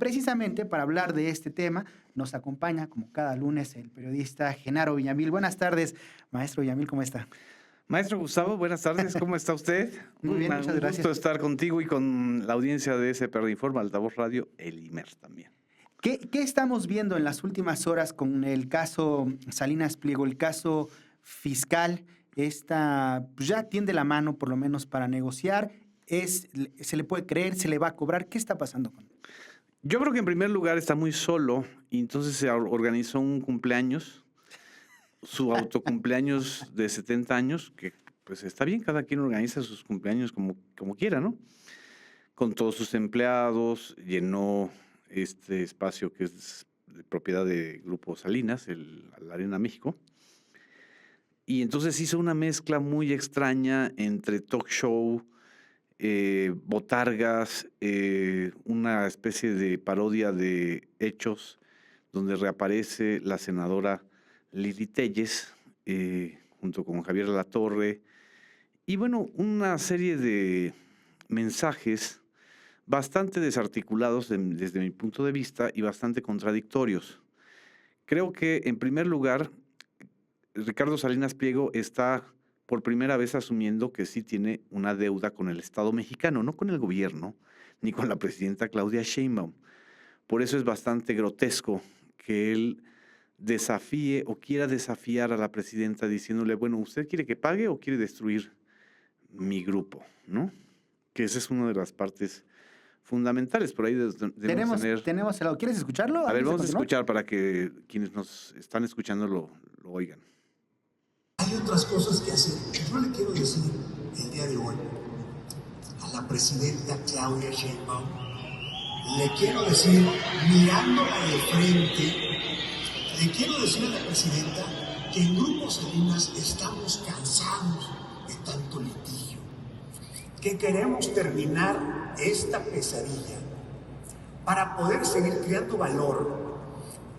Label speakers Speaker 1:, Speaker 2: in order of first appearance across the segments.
Speaker 1: precisamente para hablar de este tema nos acompaña, como cada lunes, el periodista Genaro Villamil. Buenas tardes, maestro Villamil, ¿cómo está?
Speaker 2: Maestro Gustavo, buenas tardes, ¿cómo está usted?
Speaker 1: Muy bien, muchas
Speaker 2: Un
Speaker 1: gracias.
Speaker 2: gusto estar contigo y con la audiencia de SPR Informa, Altavoz Radio, el IMER también.
Speaker 1: ¿Qué estamos viendo en las últimas horas con el caso Salinas Pliego, el caso fiscal? Pues ya tiende la mano, por lo menos, para negociar. ¿Se le puede creer? ¿Se le va a cobrar? ¿Qué está pasando con él?
Speaker 2: Yo creo que en primer lugar está muy solo y entonces se organizó un cumpleaños, su autocumpleaños de 70 años, que pues está bien, cada quien organiza sus cumpleaños como quiera, ¿no? Con todos sus empleados, llenó este espacio que es de propiedad de Grupo Salinas, la Arena México. Y entonces hizo una mezcla muy extraña entre talk show, botargas, una especie de parodia de Hechos, donde reaparece la senadora Lili Téllez, junto con Javier Latorre, y bueno, una serie de mensajes bastante desarticulados desde mi punto de vista y bastante contradictorios. Creo que, en primer lugar, Ricardo Salinas Pliego está por primera vez asumiendo que sí tiene una deuda con el Estado mexicano, no con el gobierno, ni con la presidenta Claudia Sheinbaum. Por eso es bastante grotesco que él desafíe o quiera desafiar a la presidenta diciéndole, bueno, ¿usted quiere que pague o quiere destruir mi grupo? ¿No? Que esa es una de las partes fundamentales. Por ahí debemos tener...
Speaker 1: Tenemos el audio. ¿Quieres escucharlo?
Speaker 2: A ver, vamos a escuchar para que quienes nos están escuchando lo oigan.
Speaker 3: Hay otras cosas que hacer. Yo le quiero decir el día de hoy a la presidenta Claudia Sheinbaum, le quiero decir, mirándola de frente, le quiero decir a la presidenta que en Grupo Salinas estamos cansados de tanto litigio, que queremos terminar esta pesadilla para poder seguir creando valor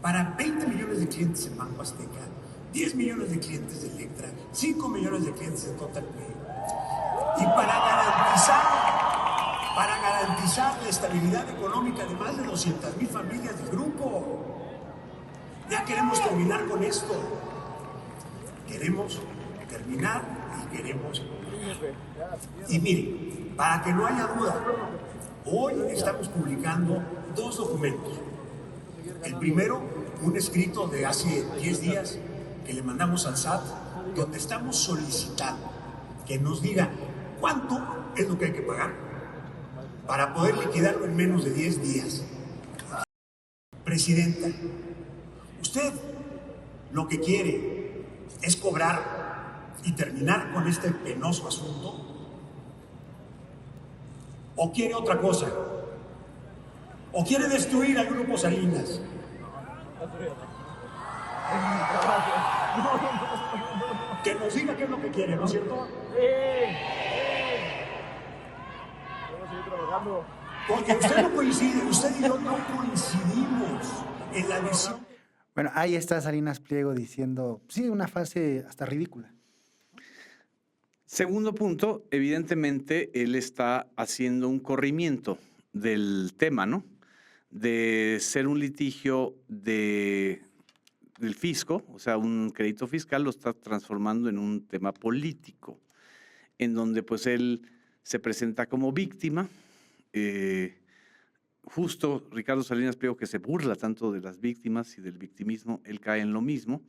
Speaker 3: para 20 millones de clientes en Banco Azteca, 10 millones de clientes de Electra, 5 millones de clientes de Total Play. Y para garantizar la estabilidad económica de más de 200,000 familias del grupo. Ya queremos terminar con esto. Queremos terminar y queremos... Y mire, para que no haya duda, hoy estamos publicando 2 documentos. El primero, un escrito de hace 10 días que le mandamos al SAT, donde estamos solicitando que nos diga cuánto es lo que hay que pagar para poder liquidarlo en menos de 10 días. Presidenta, usted lo que quiere es cobrar y terminar con este penoso asunto, ¿o quiere otra cosa? ¿O quiere destruir al Grupo Salinas? Que nos diga qué es lo que quiere, ¿no es cierto? Porque usted no coincide, usted y yo no coincidimos en la visión.
Speaker 1: Bueno, ahí está Salinas Pliego diciendo, sí, una frase hasta ridícula.
Speaker 2: Segundo punto, evidentemente él está haciendo un corrimiento del tema, ¿no? De ser un litigio del fisco, o sea, un crédito fiscal, lo está transformando en un tema político, en donde pues él se presenta como víctima. Justo Ricardo Salinas Pliego, que se burla tanto de las víctimas y del victimismo, él cae en lo mismo.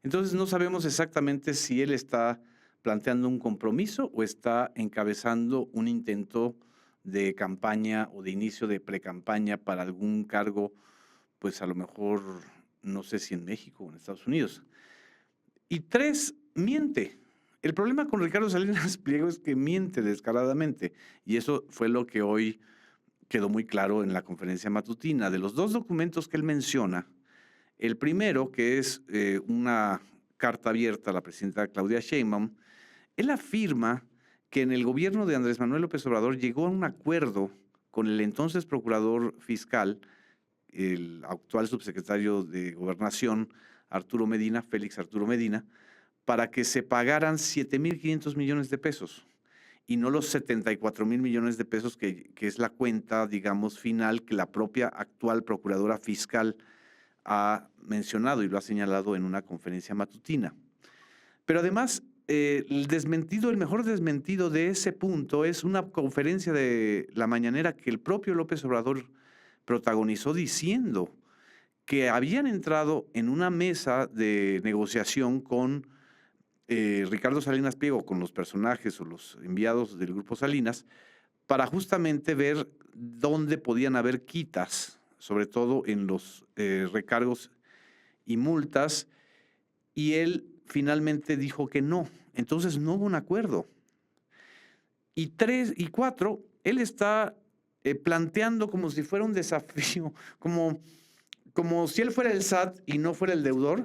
Speaker 2: Entonces no sabemos exactamente si él está planteando un compromiso o está encabezando un intento de campaña o de inicio de precampaña para algún cargo, pues a lo mejor, no sé si en México o en Estados Unidos. Y 3, miente. El problema con Ricardo Salinas Pliego es que miente descaradamente, y eso fue lo que hoy quedó muy claro en la conferencia matutina. De los 2 documentos que él menciona, el primero, que es una carta abierta a la presidenta Claudia Sheinbaum, él afirma que en el gobierno de Andrés Manuel López Obrador llegó a un acuerdo con el entonces procurador fiscal, el actual subsecretario de Gobernación, Félix Arturo Medina, para que se pagaran 7,500 millones de pesos. y no los 74,000 millones de pesos que es la cuenta, digamos, final que la propia actual procuradora fiscal ha mencionado y lo ha señalado en una conferencia matutina. Pero además, el mejor desmentido de ese punto es una conferencia de la mañanera que el propio López Obrador protagonizó diciendo que habían entrado en una mesa de negociación con Ricardo Salinas Pliego, con los personajes o los enviados del Grupo Salinas, para justamente ver dónde podían haber quitas, sobre todo en los recargos y multas, y él finalmente dijo que no. Entonces no hubo un acuerdo. Y 3 y 4, él está planteando como si fuera un desafío, como si él fuera el SAT y no fuera el deudor,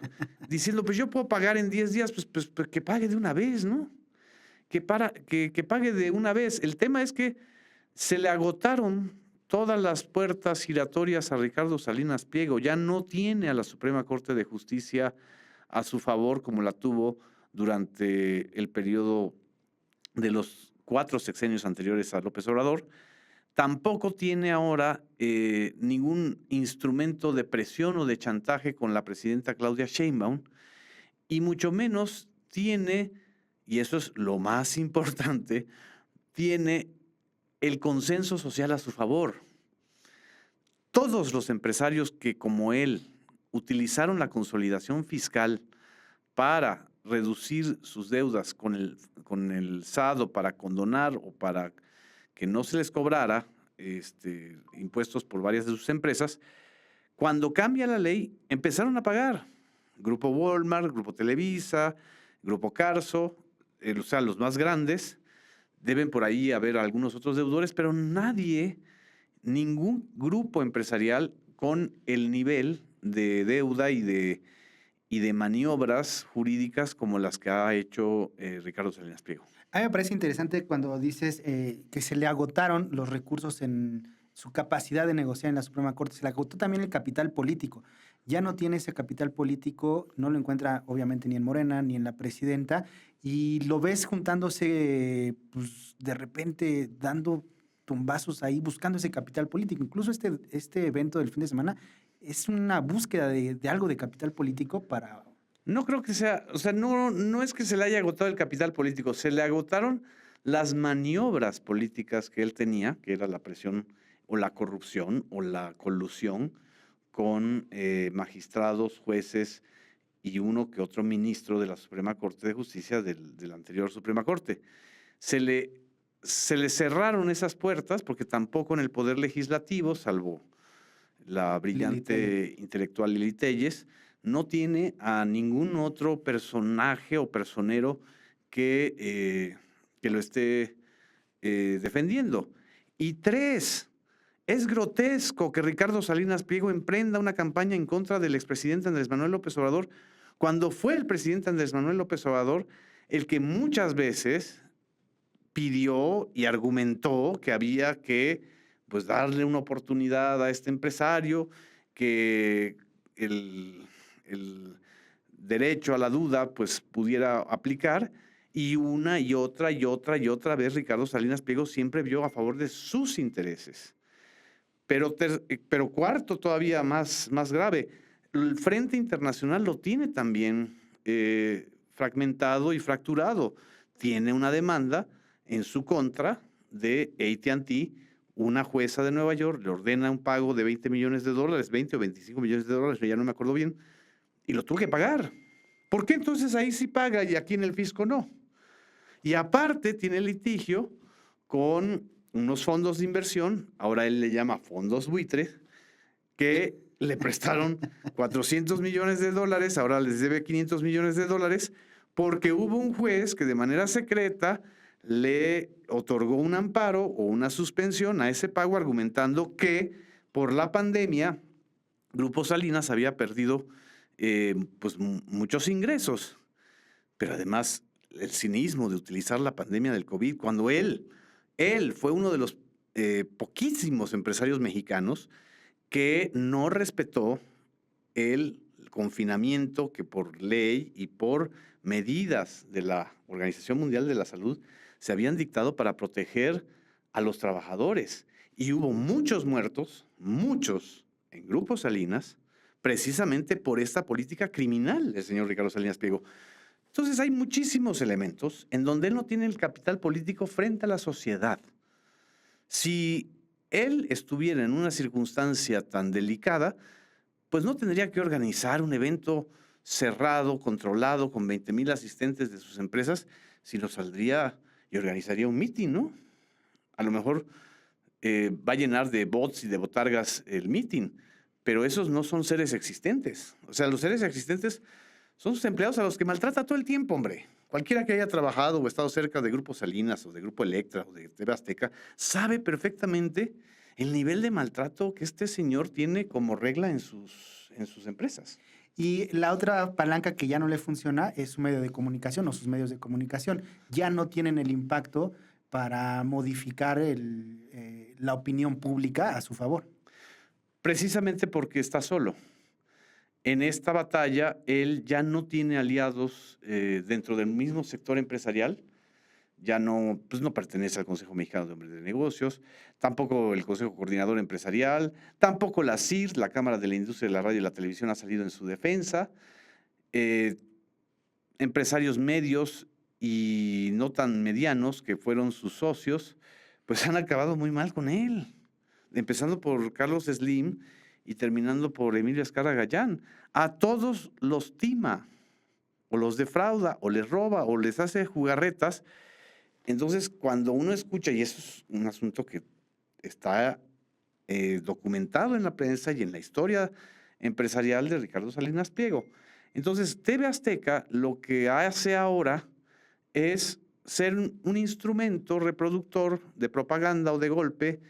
Speaker 2: diciendo, pues yo puedo pagar en 10 días, pues que pague de una vez, ¿no? Que pague de una vez. El tema es que se le agotaron todas las puertas giratorias a Ricardo Salinas Pliego. Ya no tiene a la Suprema Corte de Justicia a su favor como la tuvo durante el periodo de los 4 sexenios anteriores a López Obrador. Tampoco tiene ahora ningún instrumento de presión o de chantaje con la presidenta Claudia Sheinbaum, y mucho menos tiene, y eso es lo más importante, tiene el consenso social a su favor. Todos los empresarios que, como él, utilizaron la consolidación fiscal para reducir sus deudas con el SAT o para condonar o para que no se les cobrara impuestos por varias de sus empresas, cuando cambia la ley, empezaron a pagar. Grupo Walmart, Grupo Televisa, Grupo Carso, o sea, los más grandes, deben por ahí haber algunos otros deudores, pero ningún grupo empresarial con el nivel de deuda y de maniobras jurídicas como las que ha hecho Ricardo Salinas Pliego.
Speaker 1: A mí me parece interesante cuando dices que se le agotaron los recursos en su capacidad de negociar en la Suprema Corte. Se le agotó también el capital político. Ya no tiene ese capital político, no lo encuentra obviamente ni en Morena ni en la presidenta, y lo ves juntándose, pues, de repente dando tumbazos ahí, buscando ese capital político. Incluso este evento del fin de semana es una búsqueda de algo de capital político para...
Speaker 2: No creo que sea, o sea, no es que se le haya agotado el capital político, se le agotaron las maniobras políticas que él tenía, que era la presión o la corrupción o la colusión con magistrados, jueces y uno que otro ministro de la Suprema Corte de Justicia de la anterior Suprema Corte. Se le cerraron esas puertas porque tampoco en el Poder Legislativo, salvo la brillante intelectual Lili Téllez, no tiene a ningún otro personaje o personero que lo esté defendiendo. Y 3, es grotesco que Ricardo Salinas Pliego emprenda una campaña en contra del expresidente Andrés Manuel López Obrador, cuando fue el presidente Andrés Manuel López Obrador el que muchas veces pidió y argumentó que había que, pues, darle una oportunidad a este empresario, que el derecho a la duda pues pudiera aplicar, y una y otra vez Ricardo Salinas Pliego siempre vio a favor de sus intereses. Pero 4, todavía más grave, el Frente Internacional lo tiene también fragmentado y fracturado. Tiene una demanda en su contra de AT&T. Una jueza de Nueva York le ordena un pago de $20 millones, 20 o 25 millones de dólares, ya no me acuerdo bien, y lo tuvo que pagar. ¿Por qué entonces ahí sí paga y aquí en el fisco no? Y aparte tiene litigio con unos fondos de inversión, ahora él le llama fondos buitre, que le prestaron 400 millones de dólares, ahora les debe 500 millones de dólares, porque hubo un juez que de manera secreta le otorgó un amparo o una suspensión a ese pago, argumentando que por la pandemia Grupo Salinas había perdido pues muchos ingresos. Pero además el cinismo de utilizar la pandemia del COVID, cuando él fue uno de los poquísimos empresarios mexicanos que no respetó el confinamiento que por ley y por medidas de la Organización Mundial de la Salud se habían dictado para proteger a los trabajadores. Y hubo muchos muertos, muchos, en Grupo Salinas, precisamente por esta política criminal del señor Ricardo Salinas Pliego. Entonces hay muchísimos elementos en donde él no tiene el capital político frente a la sociedad. Si él estuviera en una circunstancia tan delicada, pues no tendría que organizar un evento cerrado, controlado, con 20,000 asistentes de sus empresas, sino saldría y organizaría un mitin, ¿no? A lo mejor va a llenar de bots y de botargas el mitin, pero esos no son seres existentes. O sea, los seres existentes son sus empleados a los que maltrata todo el tiempo, hombre. Cualquiera que haya trabajado o estado cerca de Grupo Salinas o de Grupo Electra o de TV Azteca sabe perfectamente el nivel de maltrato que este señor tiene como regla en sus empresas.
Speaker 1: Y la otra palanca que ya no le funciona es su medio de comunicación o sus medios de comunicación. Ya no tienen el impacto para modificar la opinión pública a su favor.
Speaker 2: Precisamente porque está solo. En esta batalla, él ya no tiene aliados dentro del mismo sector empresarial. Ya no, pues no pertenece al Consejo Mexicano de Hombres de Negocios, tampoco el Consejo Coordinador Empresarial, tampoco la CIR, la Cámara de la Industria de la Radio y la Televisión, ha salido en su defensa. Empresarios medios y no tan medianos, que fueron sus socios, pues han acabado muy mal con él, empezando por Carlos Slim y terminando por Emilio Azcárraga Gallán. A todos los tima, o los defrauda, o les roba, o les hace jugarretas. Entonces, cuando uno escucha, y eso es un asunto que está documentado en la prensa y en la historia empresarial de Ricardo Salinas Pliego. Entonces, TV Azteca lo que hace ahora es ser un instrumento reproductor de propaganda o de golpe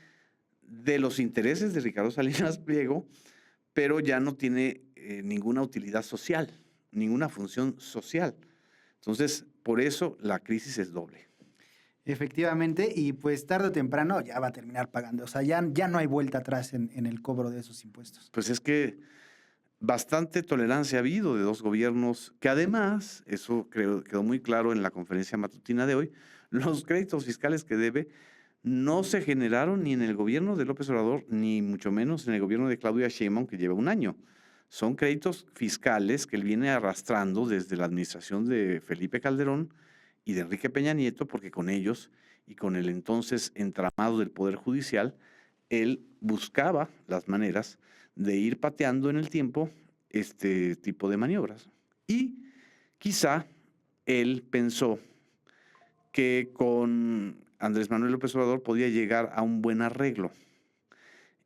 Speaker 2: de los intereses de Ricardo Salinas Pliego, pero ya no tiene ninguna utilidad social, ninguna función social. Entonces, por eso la crisis es doble.
Speaker 1: Efectivamente, y pues tarde o temprano ya va a terminar pagando. O sea, ya no hay vuelta atrás en el cobro de esos impuestos.
Speaker 2: Pues es que bastante tolerancia ha habido de dos gobiernos que además, eso creo quedó muy claro en la conferencia matutina de hoy, los créditos fiscales que debe no se generaron ni en el gobierno de López Obrador, ni mucho menos en el gobierno de Claudia Sheinbaum, que lleva un año. Son créditos fiscales que él viene arrastrando desde la administración de Felipe Calderón y de Enrique Peña Nieto, porque con ellos y con el entonces entramado del Poder Judicial, él buscaba las maneras de ir pateando en el tiempo este tipo de maniobras. Y quizá él pensó que con Andrés Manuel López Obrador podía llegar a un buen arreglo.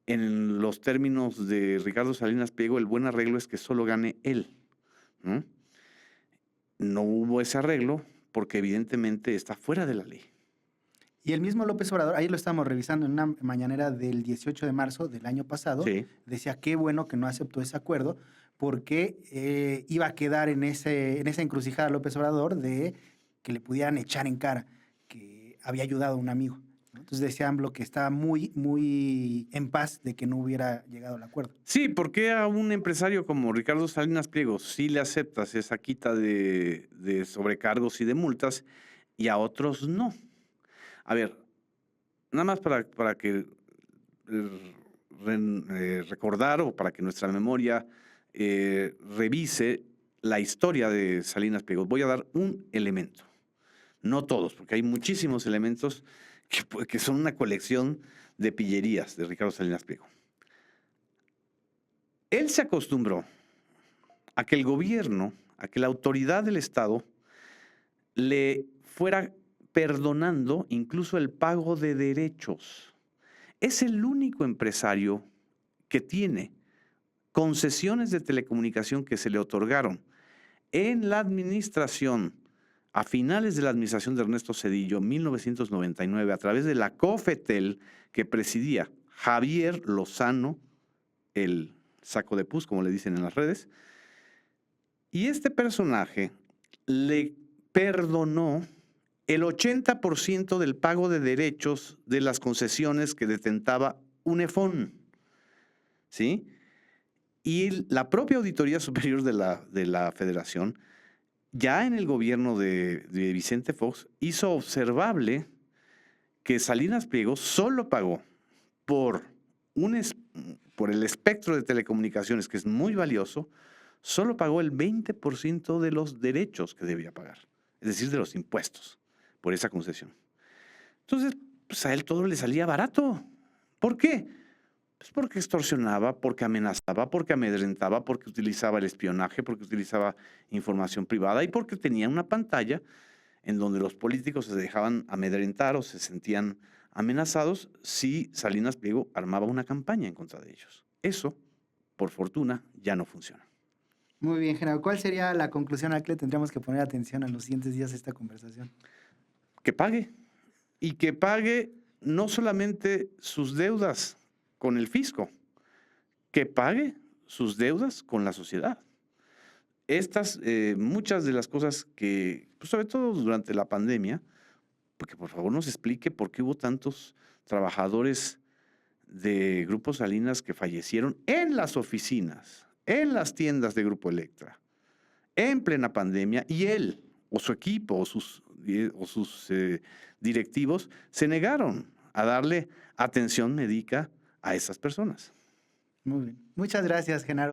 Speaker 2: En los términos de Ricardo Salinas Pliego, el buen arreglo es que solo gane él. No hubo ese arreglo porque evidentemente está fuera de la ley.
Speaker 1: Y el mismo López Obrador, ahí lo estamos revisando en una mañanera del 18 de marzo del año pasado,
Speaker 2: Sí.
Speaker 1: decía qué bueno que no aceptó ese acuerdo porque iba a quedar en esa encrucijada López Obrador de que le pudieran echar en cara que había ayudado a un amigo, ¿no? Entonces decía AMLO que estaba muy, muy en paz de que no hubiera llegado al acuerdo.
Speaker 2: Sí, ¿por qué a un empresario como Ricardo Salinas Pliego sí le aceptas esa quita de sobrecargos y de multas y a otros no? A ver, nada más para que recordar o para que nuestra memoria revise la historia de Salinas Pliego. Voy a dar un elemento, no todos, porque hay muchísimos elementos que son una colección de pillerías de Ricardo Salinas Pliego. Él se acostumbró a que el gobierno, a que la autoridad del Estado le fuera perdonando incluso el pago de derechos. Es el único empresario que tiene concesiones de telecomunicación que se le otorgaron en la administración, a finales de la administración de Ernesto Zedillo, 1999, a través de la COFETEL que presidía Javier Lozano, el saco de pus, como le dicen en las redes, y este personaje le perdonó el 80% del pago de derechos de las concesiones que detentaba UNEFON, ¿sí? Y la propia Auditoría Superior de la Federación ya en el gobierno de Vicente Fox hizo observable que Salinas Pliego solo pagó por el espectro de telecomunicaciones, que es muy valioso, solo pagó el 20% de los derechos que debía pagar, es decir, de los impuestos por esa concesión. Entonces, pues a él todo le salía barato. ¿Por qué? Pues porque extorsionaba, porque amenazaba, porque amedrentaba, porque utilizaba el espionaje, porque utilizaba información privada y porque tenía una pantalla en donde los políticos se dejaban amedrentar o se sentían amenazados si Salinas Pliego armaba una campaña en contra de ellos. Eso, por fortuna, ya no funciona.
Speaker 1: Muy bien, Genaro. ¿Cuál sería la conclusión a la que le tendríamos que poner atención en los siguientes días de esta conversación?
Speaker 2: Que pague. Y que pague no solamente sus deudas con el fisco, que pague sus deudas con la sociedad. Muchas de las cosas que, pues sobre todo durante la pandemia, porque por favor nos explique por qué hubo tantos trabajadores de Grupo Salinas que fallecieron en las oficinas, en las tiendas de Grupo Electra, en plena pandemia, y él, o su equipo, o sus directivos, se negaron a darle atención médica a esas personas.
Speaker 1: Muy bien. Muchas gracias, Genaro.